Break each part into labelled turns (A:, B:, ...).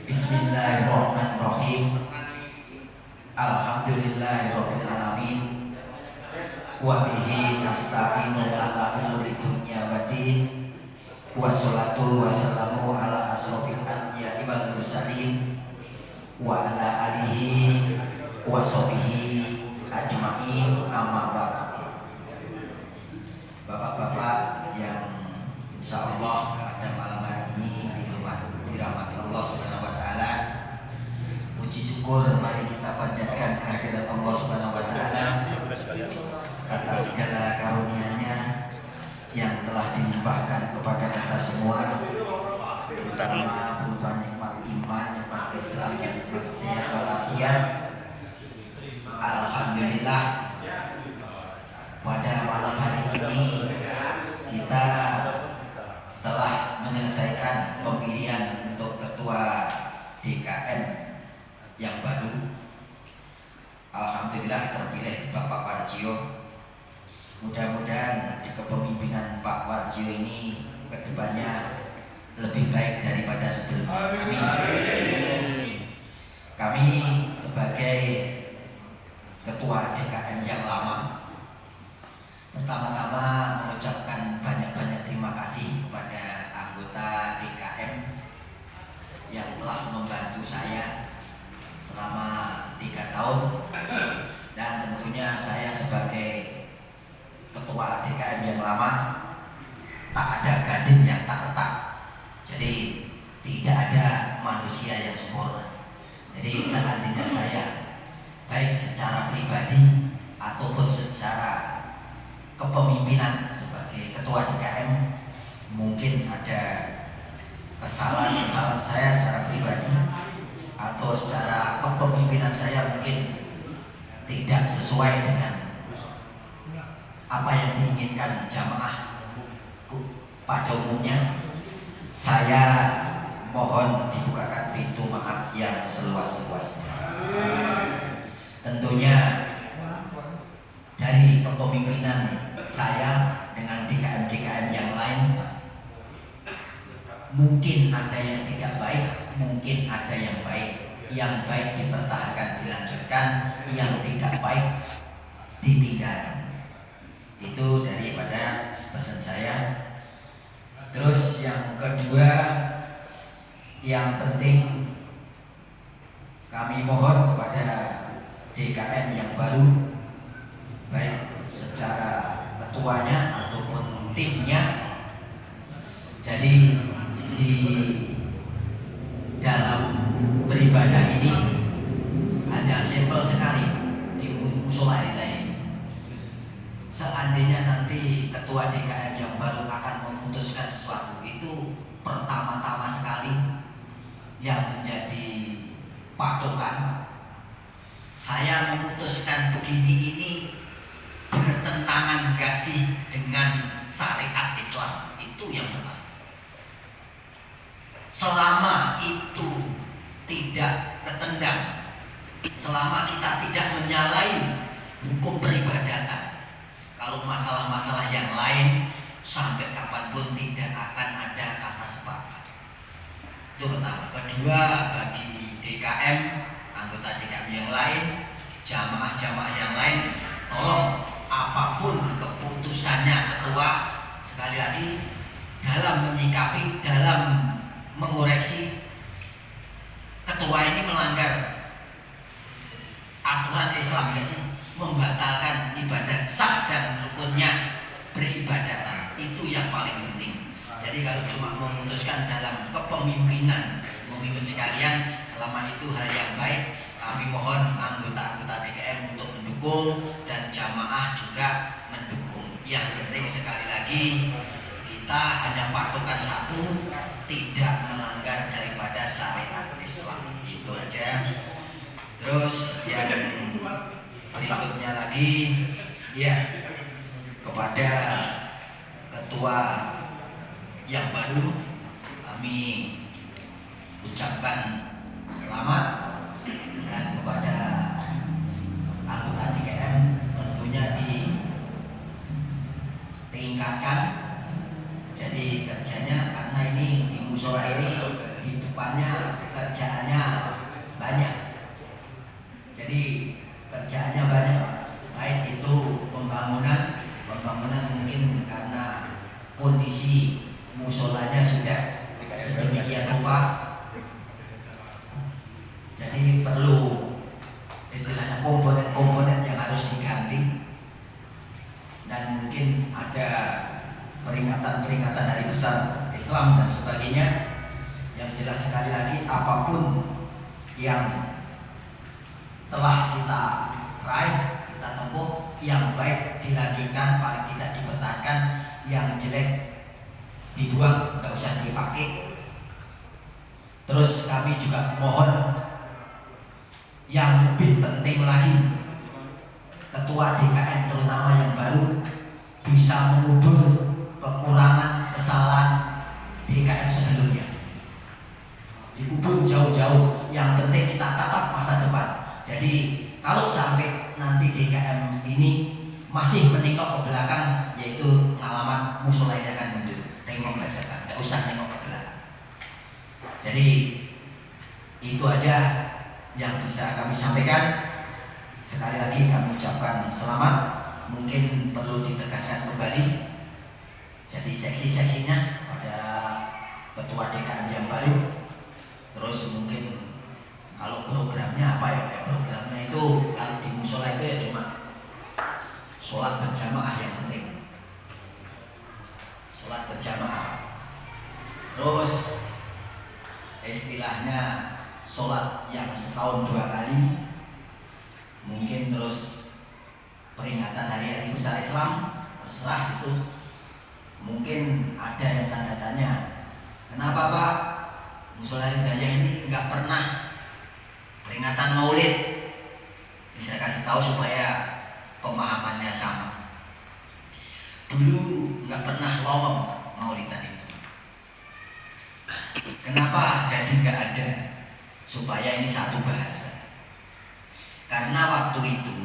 A: Bismillahirrahmanirrahim. Alhamdulillahirabbil alamin. Wa bihi nasta'inu ala umuri dunya waddin. Wassalatu wassalamu ala asrofil anbiya'i wal mursalin wa ala alihi wa sahbihi ajma'in, amma ba'd. Bapak-bapak yang insyaallah pada malam hari ini dirahmati Allah Subhanahu wa taala. Puji syukur mari kita panjatkan kehadirat Allah Subhanahu wa taala atas segala karunia-Nya yang telah dilimpahkan kepada kita semua, terutama berupa nikmat iman, nikmat Islam, nikmat sehat walafiat. Alhamdulillah, pada malam hari ini kita telah menyelesaikan pemilihan untuk ketua DKM yang baru. Alhamdulillah terpilih Bapak Warjio. Mudah-mudahan di kepemimpinan Pak Warjio ini kedepannya lebih baik daripada sebelumnya. Amin. Kami sebagai ketua DKM yang lama, pertama-tama mengucapkan banyak-banyak terima kasih kepada anggota DKM yang telah membantu saya selama 3 tahun, dan tentunya saya sebagai ketua DKM yang lama tak ada gading yang tak retak. Jadi tidak ada manusia yang sempurna. Jadi seandainya saya baik secara pribadi ataupun secara kepemimpinan sebagai ketua DKM, mungkin ada kesalahan-kesalahan saya secara pribadi atau secara kepemimpinan saya mungkin tidak sesuai dengan apa yang diinginkan jamaah pada umumnya. Saya mohon dibukakan pintu maaf yang seluas-luasnya. Tentunya dari kepemimpinan saya dengan DKM-DKM yang lain, mungkin ada yang tidak baik, mungkin ada yang baik. Yang baik dipertahankan, dilanjutkan, yang tidak baik ditinggalkan. Itu daripada pesan saya. Terus yang kedua, yang penting kami mohon kepada DKM yang baru, baik secara ketuanya ataupun timnya, jadi di dalam beribadah ini hanya simpel sekali di musola kita ini. Seandainya nanti ketua DKM yang baru akan memutuskan sesuatu, itu pertama-tama sekali yang menjadi patokan, saya memutuskan begini ini bertentangan gak sih dengan syariat Islam. Itu yang pertama. Selama itu tidak ketendang, selama kita tidak menyalahi hukum peribadatan, kalau masalah-masalah yang lain sampai kapanpun tidak akan ada kata sepakat. Itu pertama. Kedua, bagi DKM, anggota DKM yang lain, jamaah-jamaah yang lain, tolong apapun keputusannya ketua, sekali lagi dalam menyikapi, dalam mengoreksi, ketua ini melanggar aturan Islam gak sih? Membatalkan ibadah sah dan rukunnya beribadatan, itu yang paling penting. Jadi kalau cuma memutuskan dalam kepemimpinan, memimpin sekalian, selama itu hal yang baik, kami mohon anggota-anggota DKM untuk mendukung dan jamaah juga mendukung. Yang penting sekali lagi, kita hanya patokan satu, tidak melanggar daripada syariat Islam. Itu aja. Terus yang berikutnya lagi, ya, kepada ketua yang baru kami ucapkan selamat, dan kepada anggota DKM tentunya ditingkatkan. Jadi kerjanya, karena ini di musola ini depannya kerjaannya banyak. Jadi kerjaannya banyak, baik itu pembangunan mungkin karena kondisi musolanya sudah sedemikian rupa, jadi perlu istilahnya komponen-komponen yang harus diganti, dan mungkin ada peringatan hari besar Islam dan sebagainya. Yang jelas sekali lagi, apapun yang telah kita raih, kita tempuh, yang baik dilanjutkan, paling tidak dipertahankan, yang jelek dibuang, nggak usah dipakai. Terus kami juga mohon yang lebih penting lagi, ketua DKM terutama yang baru bisa mengubur kekurangan, kesalahan DKM sebelumnya, dikubur jauh-jauh. Yang penting kita tatap masa depan. Jadi kalau sampai nanti DKM ini masih menengok ke belakang, yaitu alamat musola ini akan mundur. Tengok ke depan, nggak usah tengok ke belakang. Jadi itu aja yang bisa kami sampaikan. Sekali lagi kami ucapkan selamat. Mungkin perlu ditegaskan kembali, jadi seksi-seksinya pada ketua DKM yang baru. Terus mungkin kalau programnya apa ya? Programnya itu kalau di musola itu ya cuma sholat berjamaah yang penting. Sholat berjamaah. Terus istilahnya sholat yang setahun 2 kali. Mungkin terus peringatan hari besar Islam, terserah itu. Mungkin ada yang tanda tanya, kenapa Pak Musola Hidayah ini nggak pernah peringatan Maulid? Bisa kasih tahu supaya pemahamannya sama. Dulu nggak pernah lowong Maulidan itu. Kenapa jadi nggak ada? Supaya ini satu bahasa. Karena waktu itu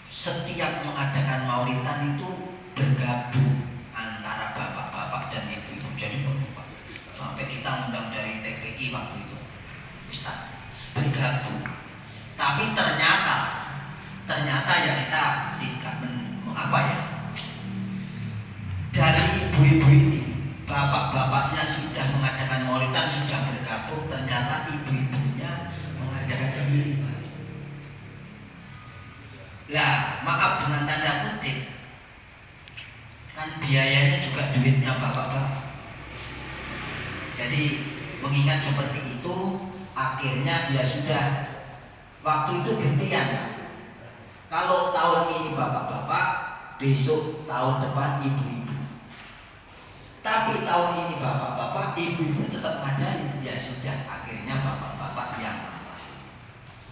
A: setiap mengadakan Maulidan itu bergabung antara bapak-bapak dan ibu-ibu. Jadi sampai kita undang dari TPI waktu itu, Ustaz, bergabung. Tapi ternyata ya kita tidak mengapa ya, dari ibu-ibu ini, bapak-bapaknya sudah mengadakan Maulidan, sudah bergabung, ternyata ibu-ibunya mengadakan sendiri. Lah, maaf dengan tanda kutip, kan biayanya juga duitnya bapak-bapak. Jadi mengingat seperti itu, akhirnya ya sudah, waktu itu gantian. Kalau tahun ini bapak-bapak, besok tahun depan ibu-ibu. Tapi tahun ini bapak-bapak, ibu-ibu tetap ngadain. Ya sudah, akhirnya bapak-bapak yang ngalah.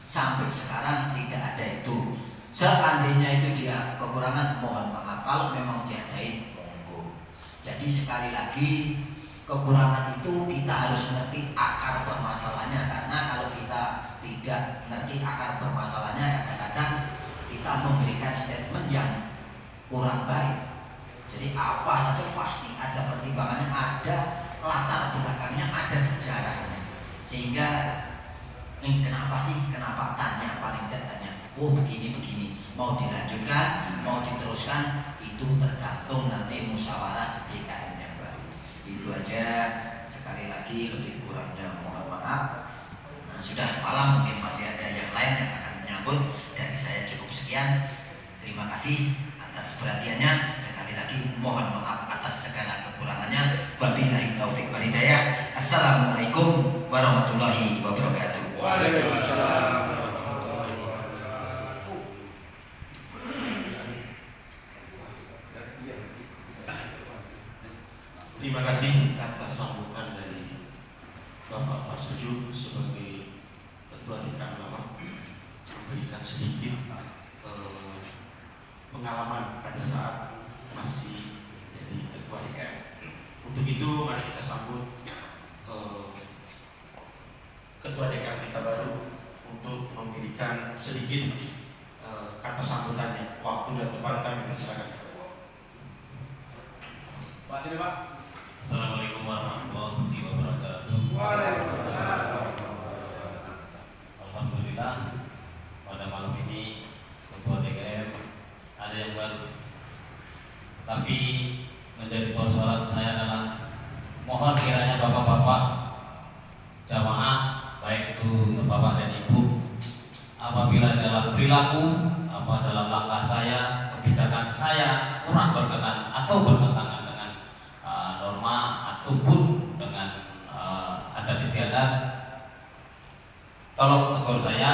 A: Sampai sekarang tidak ada itu. Seandainya itu dia kekurangan, mohon maaf. Kalau memang diadain, monggo. Jadi sekali lagi, kekurangan itu kita harus ngerti akar permasalahannya. Karena kalau kita tidak ngerti akar permasalahannya, kadang-kadang kita memberikan statement yang kurang baik. Jadi apa saja pasti ada pertimbangannya, ada latar belakangnya, ada sejarahnya. Sehingga kenapa tanya, paling tidak tanya, oh begini, mau dilanjutkan, mau diteruskan, itu tergantung nanti musyawarah DKM yang baru. Itu aja, sekali lagi lebih kurangnya mohon maaf. Nah, sudah malam, mungkin masih ada yang lain yang akan menyambut. Dari saya cukup sekian. Terima kasih atas perhatiannya. Sekali lagi mohon maaf atas segala kekurangannya. Wabillahi taufiq wal hidayah. Assalamualaikum warahmatullahi wabarakatuh.
B: Waalaikumsalam.
C: Terima kasih atas sambutan dari Bapak Pak Suju sebagai Ketua DKM lama, memberikan sedikit pengalaman pada saat masih jadi Ketua DKM. Untuk itu mari kita sambut Ketua DKM kita baru untuk memberikan sedikit kata sambutannya. Waktu dan tempat kami persilakan.
B: Pak, sini Pak.
D: Assalamualaikum warahmatullahi wabarakatuh.
B: perilaku dalam langkah saya, kebijakan saya kurang berkenan atau bertentangan dengan norma ataupun dengan adat istiadat, tolong tegur saya,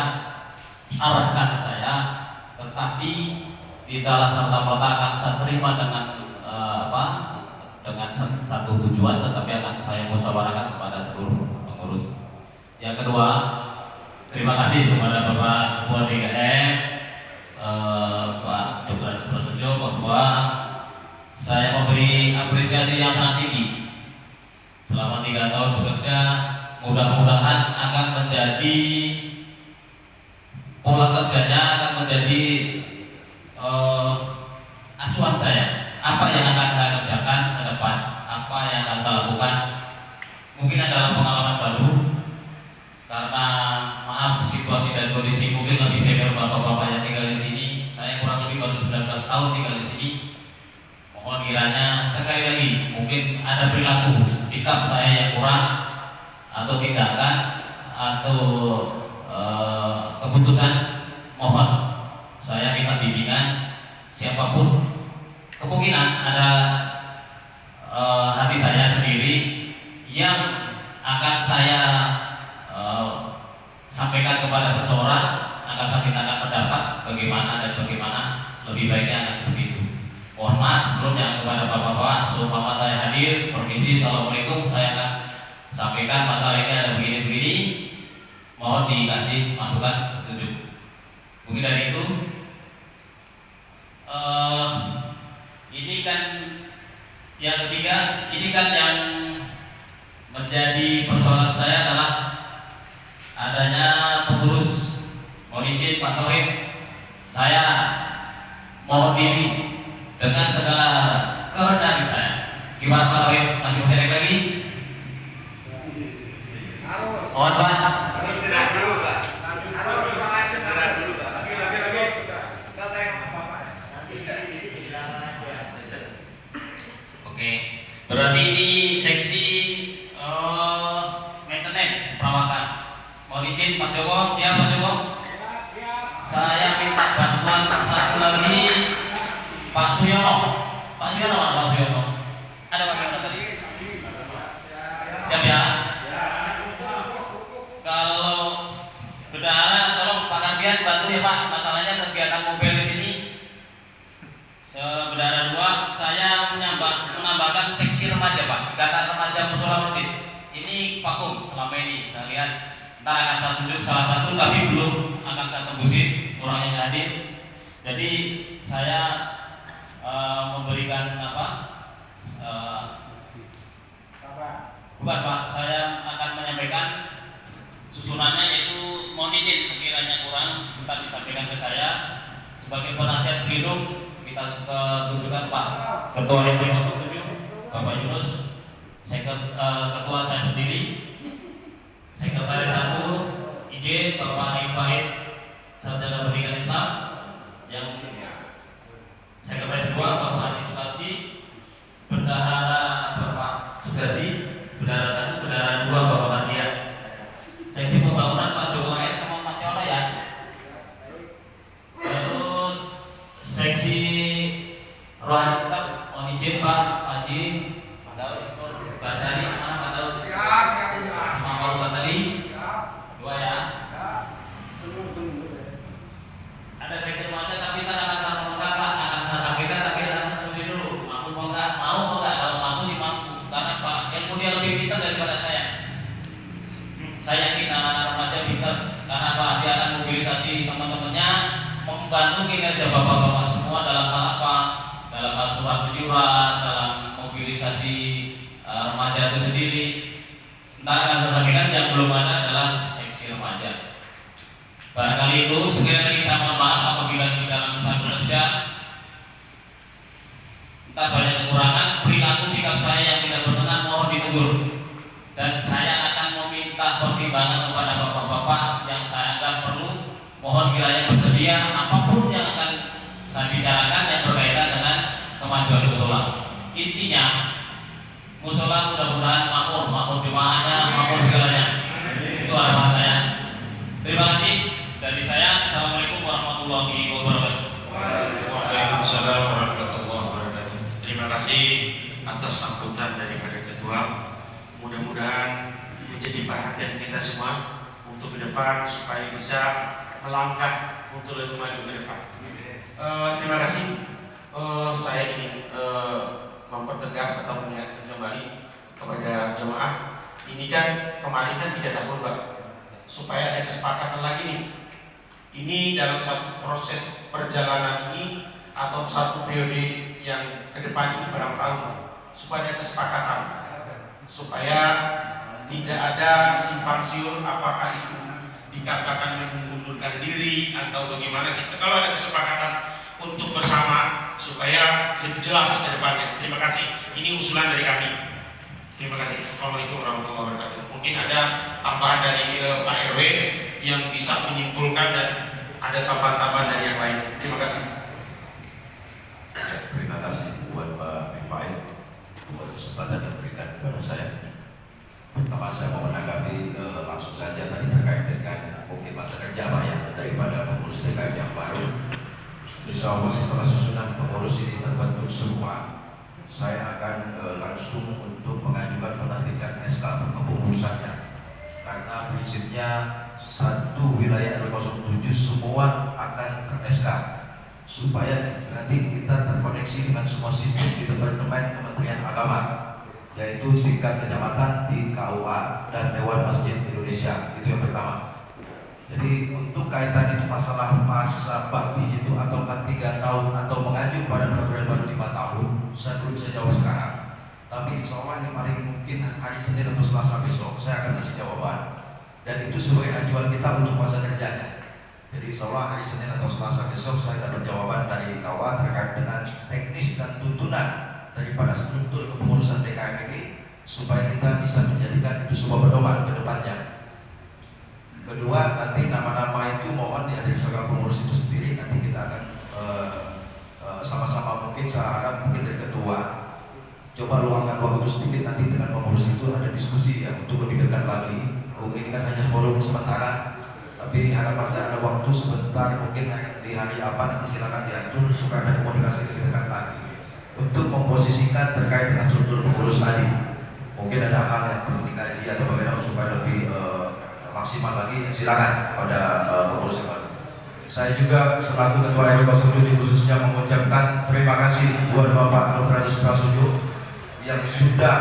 B: arahkan saya, tetapi tidaklah serta-merta akan saya terima dengan dengan satu tujuan, tetapi akan saya musyawarahkan kepada seluruh pengurus. Yang kedua, terima kasih kepada Bapak Ketua DKM Pak Dr. Prasetyo bahwa saya memberi apresiasi yang sangat tinggi selama 3 tahun bekerja. Mudah-mudahan akan menjadi pola kerjanya, akan menjadi acuan saya. Apa yang akan saya kerjakan ke depan, apa yang akan saya lakukan. Mungkin adalah pengalaman baru, karena maaf situasi dan kondisi mungkin lebih senior bapak-bapak yang tinggal di sini. Saya kurang lebih baru 19 tahun tinggal di sini. Mohon kiranya sekali lagi mungkin ada perilaku sikap saya yang kurang atau tindakan atau keputusan, mohon saya minta bimbingan siapapun. Kemungkinan ada hati saya sendiri yang akan saya sampaikan kepada seseorang, akan saya mintakan pendapat bagaimana dan bagaimana lebih baiknya akan seperti itu. Mohon maaf sebelumnya kepada bapak-bapak, seumpama saya hadir, permisi, assalamualaikum, saya akan sampaikan masalah ini ada begini-begini, mohon dikasih masukan petunjuk. Mungkin dari itu. Ini kan yang ketiga, ini kan yang menjadi persoalan saya adalah adanya pengurus. Mohon izin Pak Tauhid, saya mohon diri dengan segala kerendahan saya. Gimana Pak Tauhid, masih bisa naik lagi? Mohon Pak.
A: Istirahat dulu Pak.
D: Istirahat dulu Pak. Lagi. Kan saya ngomong Bapak.
B: Oke, berarti ini seksi maintenance perawatan. Mohon izin Pak Joko, siap Pak Joko? Saya minta bantuan satu lagi Pak Suyono. Pak Suyono mana Pak Suyono? Ada Pak Suyono tadi? Siap ya? Kalau bendahara tolong Pak Kardian bantu ya Pak, masalahnya kegiatan mobil di sini. Bendahara 2, saya menambahkan seksi remaja Pak, ikatan remaja musola masjid. Ini vakum selama ini saya lihat. Ntar akan saya tunjuk salah satu, tapi belum akan saya tembusin orang yang hadir. Jadi saya memberikan bukan Pak, saya akan menyampaikan susunannya, yaitu mohon izin sekiranya kurang minta disampaikan ke saya sebagai penasihat pelindung. Kita tunjukkan Pak Ketua RW 07 Bapak Yunus, ketua saya sendiri, sekretaris 1 izin Bapak Ifahid Sarjana Pendidikan Islam, yang sekretaris 2 Bapak Haji Sukarji, bendahara Bapak Sukarji, bendahara 1, bendahara 2 Bapak Mardia. Seksi pembangunan Pak Joko Ayat sama Mas Yola ya. Terus seksi rohani tetap, mohon izin Pak Haji Basari, mana Pak Daud? Sama Pak Ustaz tadi 2 ya. Ada seksi remaja tapi ntar akan saya ngomongkan Pak, akan saya sampaikan, tapi akan saya terusin dulu. Mampu mau nggak? Kalau mampu sih mampu, karena Pak yang dia lebih pintar daripada saya. Saya yakin anak-anak remaja pintar, karena Pak dia akan mobilisasi teman-temannya, membantu kinerja bapak-bapak semua dalam hal apa? Dalam hal surat menyurat, dalam mobilisasi remaja itu sendiri. Ntar akan saya sampaikan. Yang belum ada adalah seksi remaja. Barangkali itu, sekali lagi saya mohon maaf apabila di dalam saya bekerja entah banyak kekurangan, perilaku sikap saya yang tidak berkenan mohon ditegur. Dan saya akan meminta pertimbangan kepada bapak-bapak yang saya anggap perlu. Mohon kiranya bersedia apapun yang akan saya bicarakan yang berkaitan dengan kemajuan musola. Intinya musola mudah-mudahan makmur jemaahnya, makmur segalanya. Itu harapan saya. Terima kasih dari saya. Assalamualaikum warahmatullahi wabarakatuh.
C: menjadi perhatian kita semua untuk ke depan supaya bisa melangkah untuk lebih maju ke depan. Terima kasih. Saya ingin mempertegas atau mengingatkan kembali kepada jemaah. Ini kan kemarin kan 3 tahun, Pak, supaya ada kesepakatan lagi nih. Ini dalam satu proses perjalanan ini atau satu periode yang ke depan ini berapa tahun, Pak? Supaya ada kesepakatan, supaya tidak ada simpang siur apakah itu dikatakan mengundurkan diri atau bagaimana. Kita kalau ada kesepakatan untuk bersama supaya lebih jelas ke depannya. Terima kasih. Ini usulan dari kami. Terima kasih. Assalamualaikum warahmatullahi wabarakatuh. Mungkin ada tambahan dari Pak RW yang bisa menyimpulkan dan ada tambahan-tambahan dari yang lain. Terima kasih.
E: Ya, terima kasih buat Pak Rifaid buat kesempatan yang diberikan kepada saya. Pertama saya mau menanggapi langsung saja tadi terkait dengan mungkin masa kerja Pak ya daripada pengurus DKM yang baru. Insya Allah setelah susunan pengurus ini terbentuk semua, saya akan langsung untuk mengajukan penerbitan SK kepengurusannya. Karena prinsipnya satu wilayah R07 semua akan ter-SK supaya nanti kita terkoneksi dengan semua sistem di Departemen Kementerian Agama, yaitu tingkat kecamatan di KUA dan Dewan Masjid Indonesia. Itu yang pertama. Jadi untuk kaitan itu masalah masa bakti itu atau 3 tahun atau mengajuk pada peraturan baru 5 tahun, saya belum bisa jawab sekarang. Tapi insya Allah yang paling mungkin hari Senin atau Selasa besok saya akan kasih jawaban. Dan itu sebagai ajuan kita untuk masa kerjanya. Jadi insya Allah hari Senin atau Selasa besok saya dapat jawaban dari KUA terkait dengan teknis dan tuntunan daripada struktur kepengurusan DKM ini supaya kita bisa menjadikan itu sebuah pedoman ke depannya. Kedua, nanti nama-nama itu mohon ya dari segala pengurus itu sendiri nanti kita akan sama-sama mungkin saya harap mungkin dari ketua coba luangkan waktu sedikit nanti dengan pengurus itu ada diskusi ya untuk lebih dekat lagi. Ini kan hanya forum sementara, tapi harapan saya ada waktu sebentar mungkin di hari apa nanti silakan diatur supaya ada komunikasi lebih dekat lagi untuk memposisikan terkait dengan struktur pengurus tadi. Mungkin ada hal yang perlu dikaji atau bagaimana supaya lebih maksimal lagi, silakan pada pengurus yang baru. Saya juga selaku Ketua RW07 khususnya mengucapkan terima kasih buat Bapak Dr. Adi Prasojo yang sudah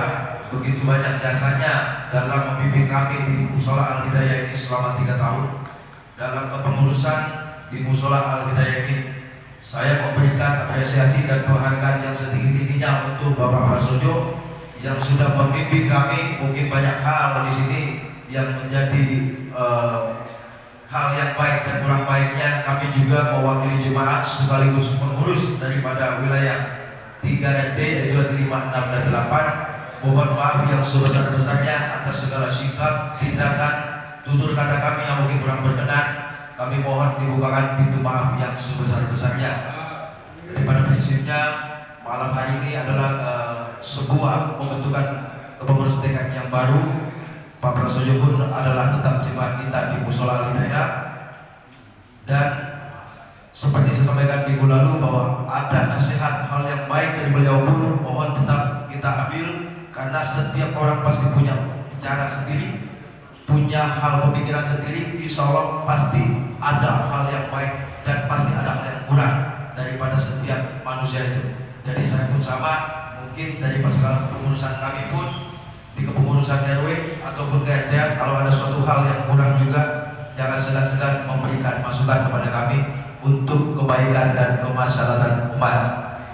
E: begitu banyak jasanya dalam membimbing kami di Musola Al-Hidayah ini selama 3 tahun. Dalam kepengurusan di Musola Al-Hidayah ini, saya memberikan apresiasi dan penghargaan yang setinggi-tingginya untuk Bapak Prasojo yang sudah membimbing kami. Mungkin banyak hal di sini yang menjadi hal yang baik dan kurang baiknya, kami juga mewakili jemaah sekaligus pengurus daripada wilayah 3 RT 2, 5, 6, dan 8. Mohon maaf yang sebesar-besarnya atas segala sikap, tindakan, tutur kata kami yang mungkin kurang berkenan. Kami mohon dibukakan pintu maaf yang sebesar-besarnya. Daripada prinsipnya malam hari ini adalah sebuah pembentukan kepengurusan DKM yang baru. Pak Prasojo pun adalah tetap jemaat kita di Musola Al-Hidayah, dan seperti saya sampaikan minggu lalu bahwa ada nasihat hal yang baik dari beliau pun mohon tetap kita ambil, karena setiap orang pasti punya cara sendiri, punya hal pemikiran sendiri. Insya Allah pasti ada hal yang baik dan pasti ada hal yang kurang daripada setiap manusia itu. Jadi saya pun sama, mungkin dari segala kepengurusan kami pun di kepengurusan RW ataupun KRT, kalau ada suatu hal yang kurang juga jangan segan-segan memberikan masukan kepada kami untuk kebaikan dan kemaslahatan umat.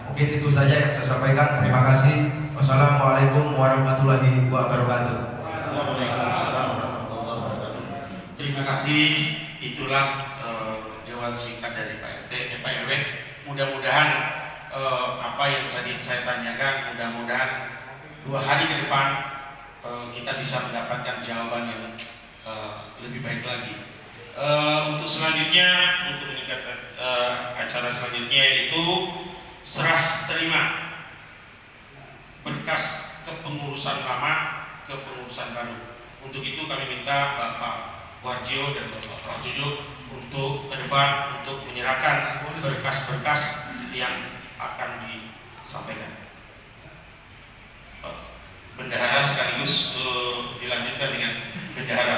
E: Mungkin itu saja yang saya sampaikan. Terima kasih. Wassalamualaikum warahmatullahi wabarakatuh.
C: Waalaikumsalam warahmatullahi wabarakatuh. Terima kasih. Itulah jawaban singkat dari Pak RT, Pak RW. Mudah-mudahan apa yang tadi saya tanyakan, mudah-mudahan 2 hari ke depan kita bisa mendapatkan jawaban yang lebih baik lagi. Untuk selanjutnya, untuk meningkatkan acara selanjutnya yaitu serah terima berkas kepengurusan lama ke pengurusan baru. Untuk itu kami minta Bapak Warjo dan Bapak Prasojo untuk ke depan untuk menyerahkan berkas-berkas yang akan disampaikan. Bendahara sekaligus dilanjutkan dengan Bendahara.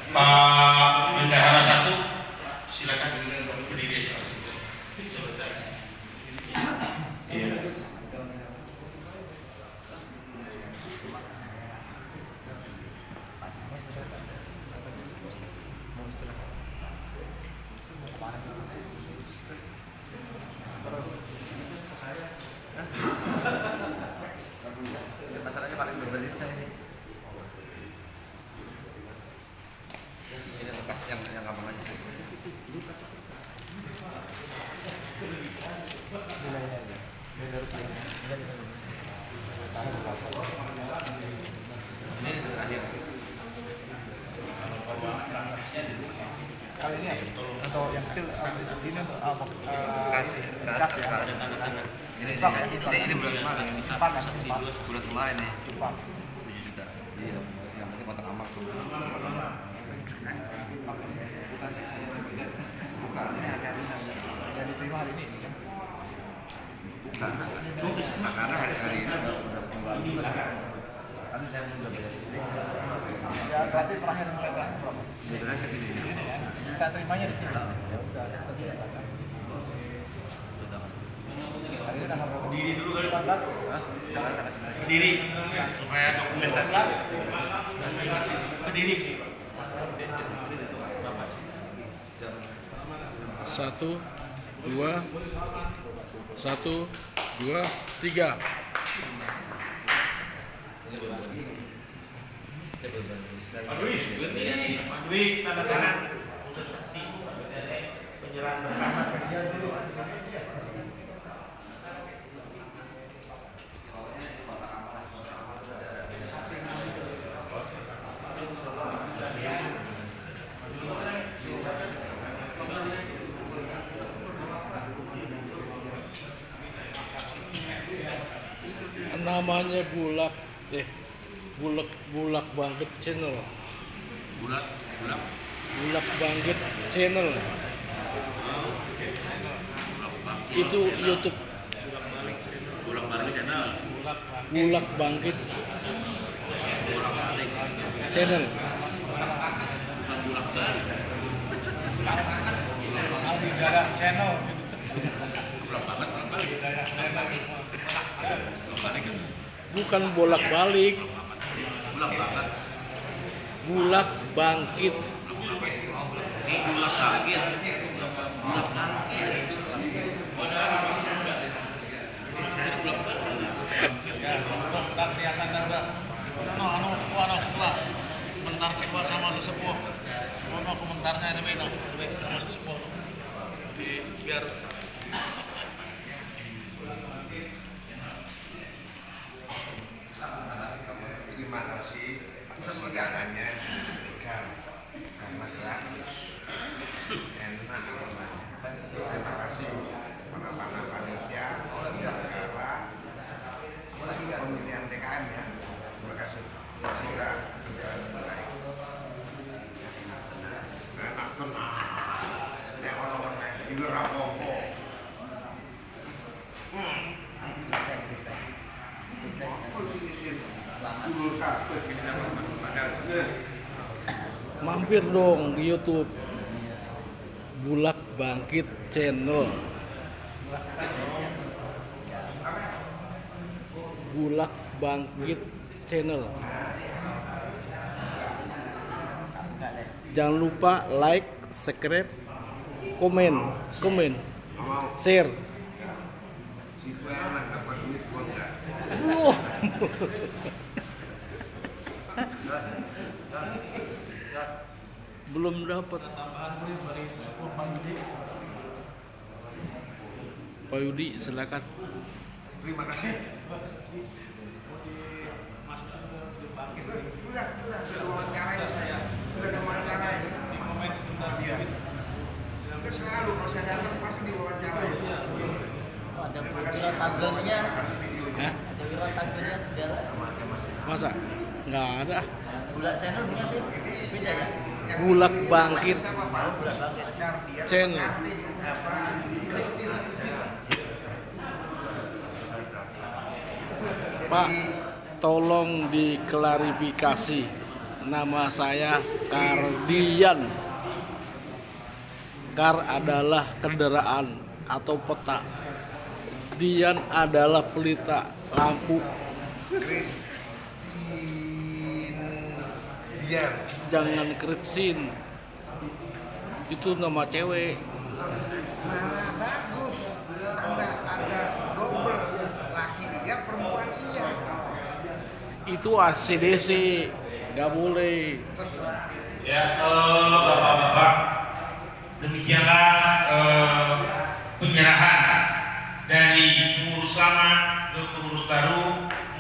C: Pak Bendahara 1, silakan berdiri aja. Sebentar. Iya.
F: Masalahnya paling berbelit saya ini. Ini bekas yang gampang aja sih. Ini terakhir sih.
D: Kalau ini apa? Atau yang kecil ini untuk apa?
F: Kasih. Ini bulan kemarin. Bulan kemarin nih. 7 juta. Iya. Yang penting kotak amal semua. Bukan. Ini harga
D: Yang diterima hari ini kan?
F: Bukan. Karena hari ini udah kembali. Kan saya udah beda istri.
D: Ya berarti terakhir mulai terakhir berapa?
F: Kebetulan segini.
D: Ini ya. Saya terimanya di sini. Ya udah. Hari ini tanggal berapa?
C: Berdiri dulu kali.
D: 14.
F: Hah? Jangan tanggal 9.
C: Berdiri supaya dokumentasi. Berdiri.
G: Satu, dua, tiga.
C: Pak Dwi, tanda tangan untuk saksi penyerahan berkas.
G: Namanya Bulak Bangkit Channel. Bulak Bangkit Channel. Itu YouTube. Bulak Bangkit Channel.
D: Channel.
G: Bukan bolak-balik. Bulak Bangkit.
D: Bentar kelihatan dah udah. Bentar kedua sama sesepuh. Komentarnya ini sama sesepuh. Biar
H: Terima kasih atas hidangannya yang sudah diberikan karena gratis, enak rasanya. Terima kasih para panitia, penyelenggara, pemilihan TKM ya. Terima kasih. Semoga berjalan dengan baik. Enak tenang. Nek orang-orang itu rapopo.
G: Mampir dong di YouTube Bulak Bangkit Channel. Bulak Bangkit Channel. Jangan lupa like, subscribe, komen, share.
H: Situ enak dapat duit gua enggak.
G: Belum dapat. Pak Yudi, silakan.
H: Terima kasih. Udah wawancarain saya. Udah wawancarain. Udah selalu kalau saya datang pasti diwawancarain.
I: Ada virus tagernya,
G: Hah?
I: ada virus tagernya segala.
G: Masa? Nggak ada.
I: Bulak channel bukan sih? Beda ya?
G: Bulak Bangkit
I: Bulak Bangkit.
G: Channel. Pak, tolong diklarifikasi Nama saya Kardian. Kar adalah kendaraan atau peta. Dian adalah pelita lampu.
H: Dian.
G: Jangan Kristin. Itu nama cewek.
H: Mana bagus. Ada double. Laki iya, perempuan iya.
G: Itu ACDC. Gak boleh.
C: Ya, bapak-bapak, demikianlah penyerahan dari pengurus lama ke pengurus baru